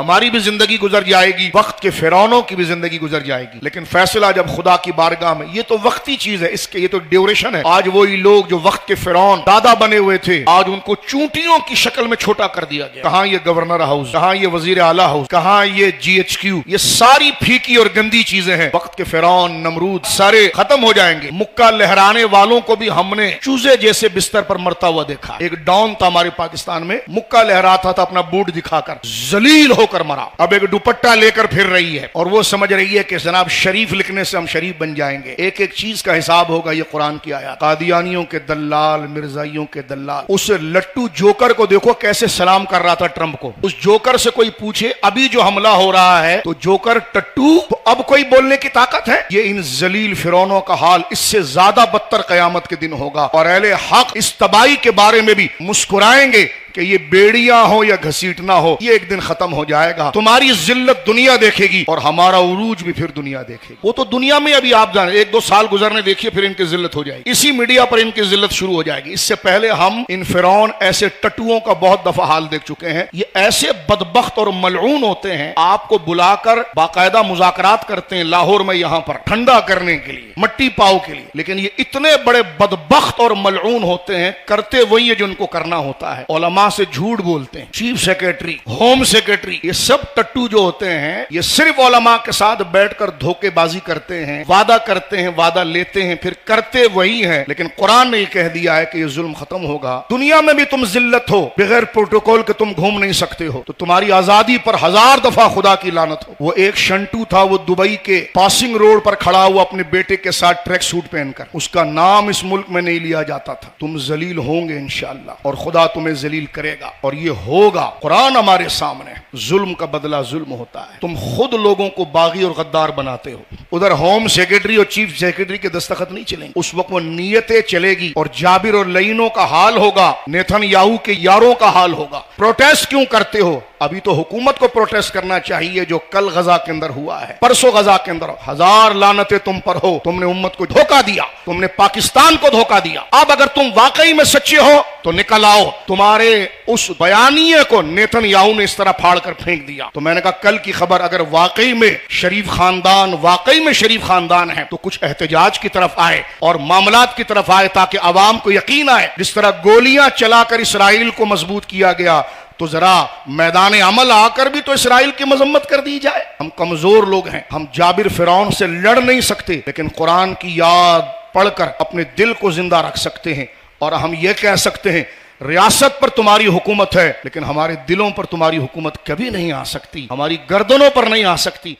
ہماری بھی زندگی گزر جائے گی، وقت کے فرعونوں کی بھی زندگی گزر جائے گی، لیکن فیصلہ جب خدا کی بارگاہ میں، یہ تو وقتی چیز ہے، اس کے یہ تو ڈیوریشن ہے۔ آج وہی لوگ جو وقت کے فرعون دادا بنے ہوئے تھے، آج ان کو چونٹیوں کی شکل میں چھوٹا کر دیا گیا۔ کہاں یہ گورنر ہاؤس، کہاں یہ وزیر اعلیٰ ہاؤس، کہاں یہ GHQ، یہ ساری پھیکی اور گندی چیزیں ہیں۔ وقت کے فرعون نمرود سارے ختم ہو جائیں گے۔ مکہ لہرانے والوں کو بھی ہم نے چوزے جیسے بستر پر مرتا ہوا دیکھا۔ ایک ڈان تھا ہمارے پاکستان میں، مکہ لہراتا تھا اپنا بوٹ دکھا کر، ذلیل ہو کر مرا۔ اب ایک دوپٹہ لے کر پھر رہی ہے اور وہ سمجھ رہی ہے کہ جناب شریف لکھنے سے ہم شریف بن جائیں گے۔ ایک ایک چیز کا حساب ہوگا، یہ قرآن کی آیات۔ قادیانیوں کے دلال، مرزائیوں کے دلال۔ اس لٹو جوکر کو دیکھو کیسے سلام کر رہا تھا ٹرمپ کو۔ اس جوکر سے کوئی پوچھے ابھی جو حملہ ہو رہا ہے تو جوکر ٹٹو، تو اب کوئی بولنے کی طاقت ہے؟ یہ ان ذلیل فرعونوں کا حال اس سے زیادہ بدتر قیامت کے دن ہوگا، اور اہل حق اس تباہی کے بارے میں بھی مسکرائیں گے کہ یہ بیڑیاں ہو یا گھسیٹنا ہو، یہ ایک دن ختم ہو جائے گا۔ تمہاری ذلت دنیا دیکھے گی اور ہمارا عروج بھی پھر دنیا دیکھے گی۔ وہ تو دنیا میں ابھی آپ جانیں، ایک دو سال گزرنے دیکھیے، پھر ان کی ذلت ہو جائے گی، اسی میڈیا پر ان کی ذلت شروع ہو جائے گی۔ اس سے پہلے ہم ان فرعون ایسے ٹٹوؤں کا بہت دفعہ حال دیکھ چکے ہیں۔ یہ ایسے بدبخت اور ملعون ہوتے ہیں، آپ کو بلا کر باقاعدہ مذاکرات کرتے ہیں لاہور میں، یہاں پر ٹھنڈا کرنے کے لیے، مٹی پاؤ کے لیے، لیکن یہ اتنے بڑے بدبخت اور ملعون ہوتے ہیں، کرتے وہی ہے جو ان کو کرنا ہوتا ہے۔ علماء سے جھوٹ بولتے ہیں، چیف سیکریٹری، ہوم سیکریٹری، یہ سب ٹٹو جو ہوتے ہیں، یہ صرف علماء کے ساتھ بیٹھ کر دھوکے بازی کرتے ہیں، وعدہ کرتے ہیں، وعدہ لیتے ہیں، پھر کرتے وہی ہیں۔ لیکن قرآن نے یہ کہہ دیا ہے کہ یہ ظلم ختم ہوگا۔ دنیا میں بھی تم ذلت ہو، بغیر پروٹوکول کے تم گھوم نہیں سکتے ہو، تو تمہاری آزادی پر 1000 دفعہ خدا کی لعنت ہو۔ وہ ایک شنٹو تھا، وہ دبئی کے پاسنگ روڈ پر کھڑا ہوا اپنے بیٹے کے ساتھ ٹریک سوٹ پہن کر، اس کا نام اس ملک میں نہیں لیا جاتا تھا۔ تم ذلیل ہوں گے انشاءاللہ، اور خدا تمہیں ذلیل کرے گا، اور یہ ہوگا۔ قرآن ہمارے سامنے، ظلم کا بدلہ ظلم ہوتا ہے۔ تم خود لوگوں کو باغی اور غدار بناتے ہو۔ ادھر ہوم سیکریٹری اور چیف سیکریٹری کے دستخط نہیں چلیں گے، اس وقت وہ نیتیں چلے گی، اور جابر اور لعینوں کا حال ہوگا، نیتن یاہو کے یاروں کا حال ہوگا۔ پروٹیسٹ کیوں کرتے ہو؟ ابھی تو حکومت کو پروٹیسٹ کرنا چاہیے، جو کل غزہ کے اندر ہوا ہے، پرسوں غزہ کے اندر۔ 1000 لعنتیں تم پر ہو، تم نے امت کو دھوکہ دیا، تم نے پاکستان کو دھوکہ دیا۔ اب اگر تم واقعی میں سچے ہو تو نکل آؤ۔ تمہارے اس بیانیے کو نیتن یاہو نے اس طرح پھاڑ کر پھینک دیا۔ تو میں نے کہا کل کی خبر، اگر واقعی میں شریف خاندان ہے تو کچھ احتجاج کی طرف آئے اور معاملات کی طرف آئے، تاکہ عوام کو یقین آئے۔ جس طرح گولیاں چلا کر اسرائیل کو مضبوط کیا گیا، تو ذرا میدان عمل آ کر بھی تو اسرائیل کی مذمت کر دی جائے۔ ہم کمزور لوگ ہیں، ہم جابر فرعون سے لڑ نہیں سکتے، لیکن قرآن کی یاد پڑھ کر اپنے دل کو زندہ رکھ سکتے ہیں، اور ہم یہ کہہ سکتے ہیں ریاست پر تمہاری حکومت ہے، لیکن ہمارے دلوں پر تمہاری حکومت کبھی نہیں آ سکتی، ہماری گردنوں پر نہیں آ سکتی۔